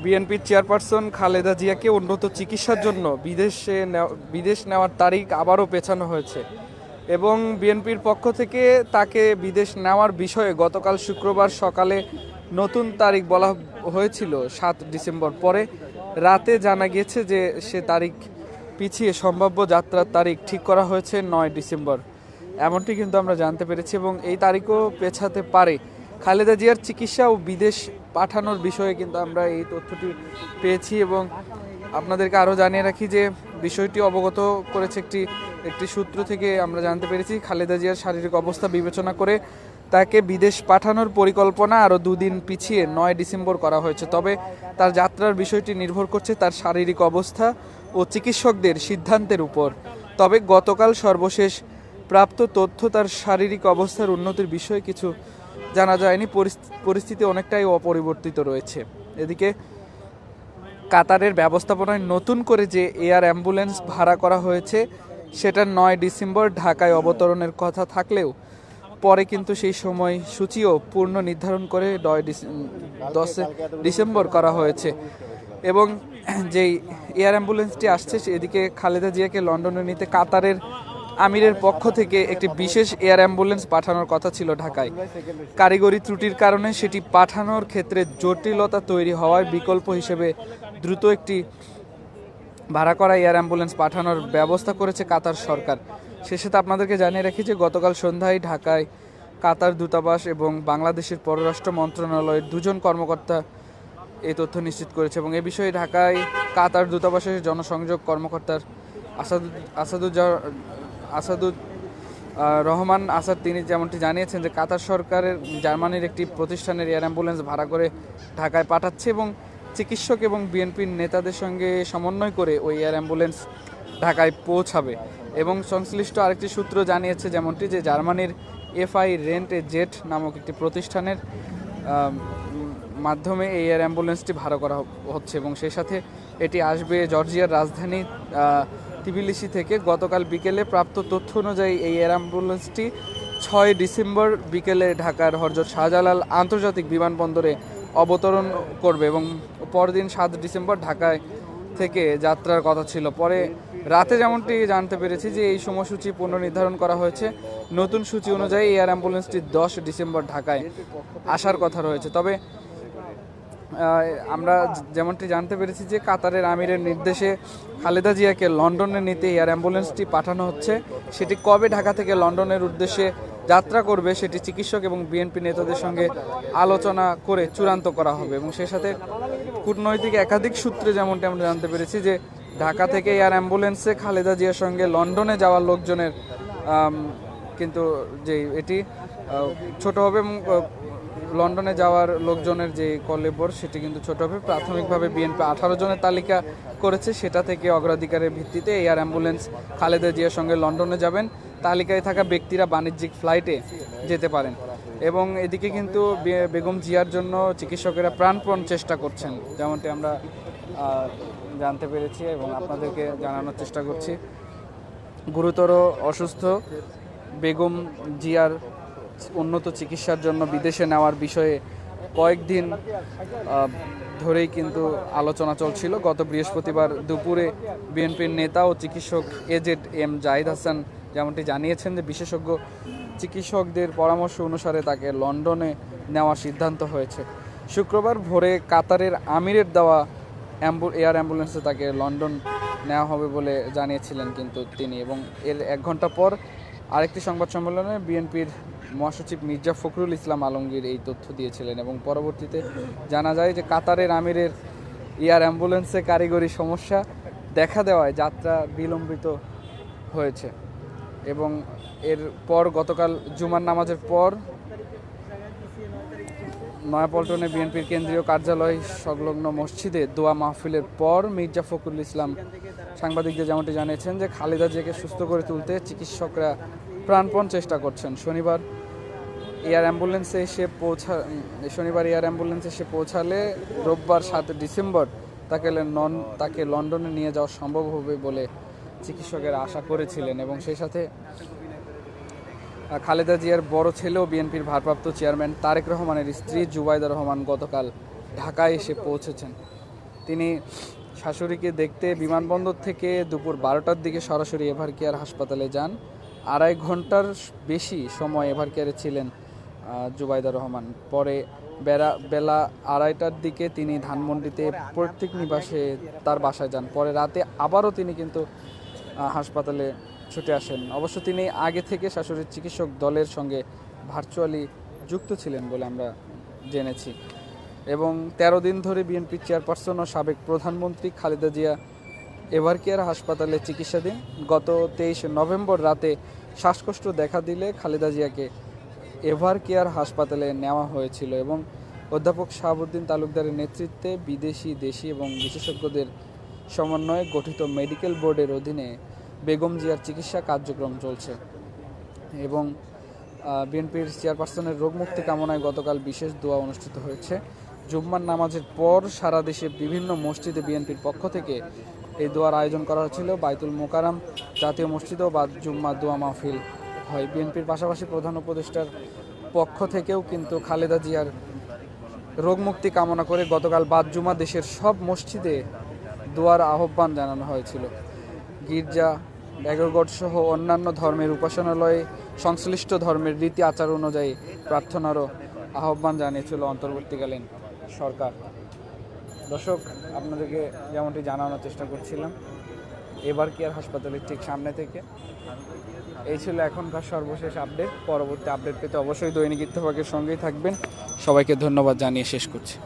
বিএনপির চেয়ারপারসন খালেদা জিয়াকে উন্নত চিকিৎসার জন্য বিদেশ নেওয়ার তারিখ আবারও পেছানো হয়েছে এবং বিএনপির পক্ষ থেকে তাকে বিদেশ নেওয়ার বিষয়ে গতকাল শুক্রবার সকালে নতুন তারিখ বলা হয়েছিল 7 ডিসেম্বর। পরে রাতে জানা গিয়েছে যে সে তারিখ পিছিয়ে সম্ভাব্য যাত্রার তারিখ ঠিক করা হয়েছে 9 ডিসেম্বর। এমনটি কিন্তু আমরা জানতে পেরেছি এবং এই তারিখও পেছাতে পারে। খালেদা জিয়ার চিকিৎসা ও বিদেশ পাঠানোর বিষয়ে কিন্তু আমরা এই তথ্যটি পেয়েছি এবং আপনাদেরকে আরও জানিয়ে রাখি যে বিষয়টি অবগত করেছে একটি সূত্র থেকে আমরা জানতে পেরেছি খালেদা জিয়ার শারীরিক অবস্থা বিবেচনা করে তাকে বিদেশ পাঠানোর পরিকল্পনা আরও 2 দিন পিছিয়ে 9 ডিসেম্বর করা হয়েছে। তবে তার যাত্রার বিষয়টি নির্ভর করছে তার শারীরিক অবস্থা ও চিকিৎসকদের সিদ্ধান্তের উপর। তবে গতকাল সর্বশেষ প্রাপ্ত তথ্য তার শারীরিক অবস্থার উন্নতির বিষয়ে কিছু জানা যায়নি। পরিস্থিতি অনেকটাই অপরিবর্তিত রয়েছে। এদিকে কাতারের ব্যবস্থাপনায় নতুন করে যে এয়ার অ্যাম্বুলেন্স ভাড়া করা হয়েছে সেটা 9 ডিসেম্বর ঢাকায় অবতরণের কথা থাকলেও পরে কিন্তু সেই সময় সূচিও পূর্ণ নির্ধারণ করে 10 ডিসেম্বর করা হয়েছে এবং যেই এয়ার অ্যাম্বুলেন্সটি আসছে এদিকে খালেদা জিয়াকে লন্ডনে নিতে কাতারের আমিরের পক্ষ থেকে একটি বিশেষ এয়ার অ্যাম্বুলেন্স পাঠানোর কথা ছিল ঢাকায়। কারিগরি ত্রুটির কারণে সেটি পাঠানোর ক্ষেত্রে জটিলতা তৈরি হওয়ায় বিকল্প হিসেবে দ্রুত একটি ভাড়া করা এয়ার অ্যাম্বুলেন্স পাঠানোর ব্যবস্থা করেছে কাতার সরকার। সে সাথে আপনাদেরকে জানিয়ে রাখি যে গতকাল সন্ধ্যায় ঢাকায় কাতার দূতাবাস এবং বাংলাদেশের পররাষ্ট্র মন্ত্রণালয়ের 2 জন কর্মকর্তা এই তথ্য নিশ্চিত করেছে এবং এ বিষয়ে ঢাকায় কাতার দূতাবাসের জনসংযোগ কর্মকর্তার আসাদুর রহমান আসাদ তিনি যেমনটি জানিয়েছেন যে কাতার সরকারের জার্মানির একটি প্রতিষ্ঠানের এয়ার অ্যাম্বুলেন্স ভাড়া করে ঢাকায় পাঠাচ্ছে এবং চিকিৎসক এবং বিএনপির নেতাদের সঙ্গে সমন্বয় করে ওই এয়ার অ্যাম্বুলেন্স ঢাকায় পৌঁছাবে এবং সংশ্লিষ্ট আরেকটি সূত্র জানিয়েছে যেমনটি যে জার্মানির এফআই রেন্ট এ জেট নামক একটি প্রতিষ্ঠানের মাধ্যমে এই এয়ার অ্যাম্বুলেন্সটি ভাড়া করা হচ্ছে এবং সেই সাথে এটি আসবে জর্জিয়ার রাজধানী তিবিলিসি থেকে। গতকাল বিকেলে প্রাপ্ত তথ্য অনুযায়ী এই এয়ার অ্যাম্বুলেন্সটি 6 ডিসেম্বর বিকেলে ঢাকার হযরত শাহজালাল আন্তর্জাতিক বিমানবন্দরে অবতরণ করবে এবং পরদিন 7 ডিসেম্বর ঢাকায় থেকে যাত্রার কথা ছিল। পরে রাতে যেমনটি জানতে পেরেছি যে এই সময়সূচি পুনর্নির্ধারণ করা হয়েছে। নতুন সূচি অনুযায়ী এয়ার অ্যাম্বুলেন্সটি 10 ডিসেম্বর ঢাকায় আসার কথা রয়েছে। তবে আমরা যেমনটি জানতে পেরেছি যে কাতারের আমিরের নির্দেশে খালেদা জিয়াকে লন্ডনে নিতে এয়ার অ্যাম্বুলেন্সটি পাঠানো হচ্ছে। সেটি কবে ঢাকা থেকে লন্ডনের উদ্দেশ্যে যাত্রা করবে সেটি চিকিৎসক এবং বিএনপি নেতাদের সঙ্গে আলোচনা করে চূড়ান্ত করা হবে এবং সেই সাথে কূটনৈতিক একাধিক সূত্রে যেমনটি আমরা জানতে পেরেছি যে ঢাকা থেকে এয়ার অ্যাম্বুলেন্সে খালেদা জিয়ার সঙ্গে লন্ডনে যাওয়ার লোকজনের কিন্তু যে এটি ছোট হবে এবং লন্ডনে যাওয়ার লোকজনের যে কলেবর সেটি কিন্তু ছোট হবে। প্রাথমিকভাবে বিএনপি 18 জনের তালিকা করেছে, সেটা থেকে অগ্রাধিকারের ভিত্তিতে এয়ার অ্যাম্বুলেন্স খালেদা জিয়ার সঙ্গে লন্ডনে যাবেন। তালিকায় থাকা ব্যক্তিরা বাণিজ্যিক ফ্লাইটে যেতে পারেন এবং এদিকে কিন্তু বেগম জিয়ার জন্য চিকিৎসকেরা প্রাণপণ চেষ্টা করছেন যেমনটি আমরা জানতে পেরেছি এবং আপনাদেরকে জানানোর চেষ্টা করছি। গুরুতর অসুস্থ বেগম জিয়ার উন্নত চিকিৎসার জন্য বিদেশে নেওয়ার বিষয়ে কয়েকদিন ধরেই কিন্তু আলোচনা চলছিল। গত বৃহস্পতিবার দুপুরে বিএনপির নেতা ও চিকিৎসক এজেড এম জাহিদ হাসান যেমনটি জানিয়েছেন যে বিশেষজ্ঞ চিকিৎসকদের পরামর্শ অনুসারে তাকে লন্ডনে নেওয়ার সিদ্ধান্ত হয়েছে। শুক্রবার ভোরে কাতারের আমিরের দেওয়া এয়ার অ্যাম্বুলেন্সে তাকে লন্ডন নেওয়া হবে বলে জানিয়েছিলেন কিন্তু তিনি এবং এর 1 ঘন্টা পর আরেকটি সংবাদ সম্মেলনে বিএনপির মহাসচিব মির্জা ফখরুল ইসলাম আলমগীর এই তথ্য দিয়েছিলেন এবং পরবর্তীতে জানা যায় যে কাতারের আমিরের এয়ার অ্যাম্বুলেন্সে কারিগরি সমস্যা দেখা দেওয়ায় যাত্রা বিলম্বিত হয়েছে এবং এরপর গতকাল জুমার নামাজের পর নয়াপল্টনে বিএনপির কেন্দ্রীয় কার্যালয় সংলগ্ন মসজিদে দোয়া মাহফিলের পর মির্জা ফখরুল ইসলাম সাংবাদিকদের যেমনটি জানিয়েছেন যে খালেদা জিয়াকে সুস্থ করে তুলতে চিকিৎসকরা প্রাণপণ চেষ্টা করছেন। শনিবার এয়ার অ্যাম্বুলেন্সে এসে পৌঁছালে রোববার 7 ডিসেম্বর তাকে লন্ডনে নিয়ে যাওয়া সম্ভব হবে বলে চিকিৎসকেরা আশা করেছিলেন এবং সেই সাথে খালেদা জিয়ার বড় ছেলেও বিএনপির ভারপ্রাপ্ত চেয়ারম্যান তারেক রহমানের স্ত্রী জুবাইদা রহমান গতকাল ঢাকায় এসে পৌঁছেছেন। তিনি শাশুড়িকে দেখতে বিমানবন্দর থেকে দুপুর 12টার দিকে সরাসরি এভারকেয়ার হাসপাতালে যান। 2.5 ঘন্টার বেশি সময় এভারকেয়ারে ছিলেন জুবাইদা রহমান। পরে বেলা 2:30টার দিকে তিনি ধানমন্ডিতে পৈতৃক নিবাসে তার বাসায় যান। পরে রাতে আবারও তিনি কিন্তু হাসপাতালে ছুটে আসেন। অবশ্য তিনি আগে থেকে শাশুড়ির চিকিৎসক দলের সঙ্গে ভার্চুয়ালি যুক্ত ছিলেন বলে আমরা জেনেছি। এবং 13 দিন ধরে বিএনপির চেয়ারপারসন ও সাবেক প্রধানমন্ত্রী খালেদা জিয়া এভারকেয়ার হাসপাতালে চিকিৎসাধীন। গত 23 নভেম্বর রাতে শ্বাসকষ্ট দেখা দিলে খালেদা জিয়াকে এভারকেয়ার হাসপাতালে নেওয়া হয়েছিল এবং অধ্যাপক শাহাবুদ্দিন তালুকদারের নেতৃত্বে বিদেশি, দেশি এবং বিশেষজ্ঞদের সমন্বয়ে গঠিত মেডিকেল বোর্ডের অধীনে বেগম জিয়ার চিকিৎসা কার্যক্রম চলছে। এবং বিএনপির চেয়ারপারসনের রোগমুক্তি কামনায় গতকাল বিশেষ দোয়া অনুষ্ঠিত হয়েছে। জুম্মার নামাজের পর সারা দেশে বিভিন্ন মসজিদে বিএনপির পক্ষ থেকে এই দোয়ার আয়োজন করা হয়েছিল। বাইতুল মোকাররম জাতীয় মসজিদেও বাদ জুম্মা দোয়া মাহফিল হয়। বিএনপির পাশাপাশি প্রধান উপদেষ্টার পক্ষ থেকেও কিন্তু খালেদা জিয়ার রোগমুক্তি কামনা করে গতকাল বাদ জুমা দেশের সব মসজিদে দোয়ার আহ্বান জানানো হয়েছিল। গির্জা, ব্যাগরগড় সহ অন্যান্য ধর্মের উপাসনালয়ে সংশ্লিষ্ট ধর্মের রীতি আচার অনুযায়ী প্রার্থনারও আহ্বান জানিয়েছিল অন্তর্বর্তীকালীন সরকার। দর্শক, আপনাদেরকে যেমনটি জানানোর চেষ্টা করছিলাম এভারকেয়ার হাসপাতালের ঠিক সামনে থেকে। এই ছিল এখনকার সর্বশেষ আপডেট। পরবর্তী আপডেট পেতে অবশ্যই দৈনিক ইত্তেফাকের সঙ্গেই থাকবেন। সবাইকে ধন্যবাদ জানিয়ে শেষ করছি।